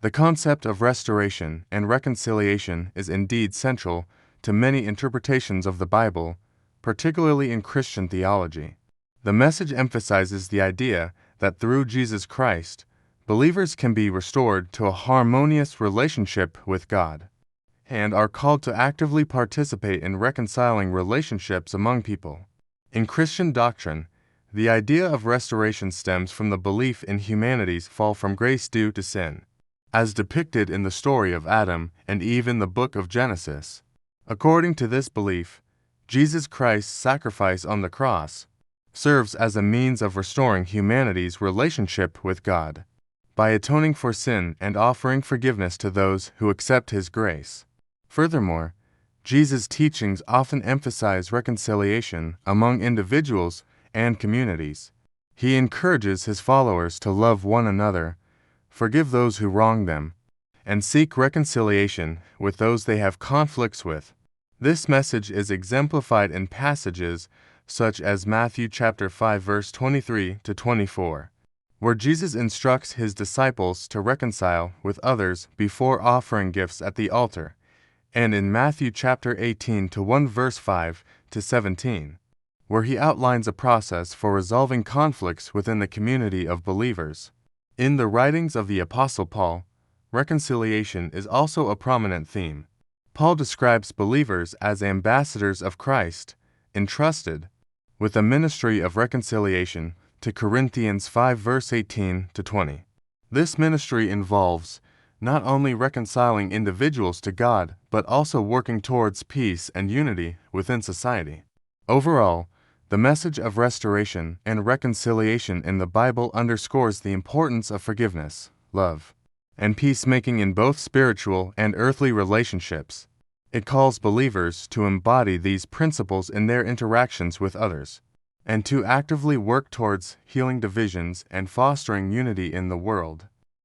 The concept of restoration and reconciliation is indeed central to many interpretations of the Bible, particularly in Christian theology. The message emphasizes the idea that through Jesus Christ, believers can be restored to a harmonious relationship with God, and are called to actively participate in reconciling relationships among people. In Christian doctrine, the idea of restoration stems from the belief in humanity's fall from grace due to sin, as depicted in the story of Adam and Eve in the book of Genesis. According to this belief, Jesus Christ's sacrifice on the cross serves as a means of restoring humanity's relationship with God, by atoning for sin and offering forgiveness to those who accept His grace. Furthermore, Jesus' teachings often emphasize reconciliation among individuals and communities. He encourages His followers to love one another, forgive those who wrong them, and seek reconciliation with those they have conflicts with. This message is exemplified in passages such as Matthew chapter 5 verse 23 to 24, where Jesus instructs His disciples to reconcile with others before offering gifts at the altar, and in Matthew chapter 18 to 1 verse 5 to 17, where He outlines a process for resolving conflicts within the community of believers. In the writings of the Apostle Paul, reconciliation is also a prominent theme. Paul describes believers as ambassadors of Christ, entrusted with the ministry of reconciliation to Corinthians 5 verse 18 to 20. This ministry involves not only reconciling individuals to God, but also working towards peace and unity within society. Overall, the message of restoration and reconciliation in the Bible underscores the importance of forgiveness, love, and peacemaking in both spiritual and earthly relationships. It calls believers to embody these principles in their interactions with others, and to actively work towards healing divisions and fostering unity in the world.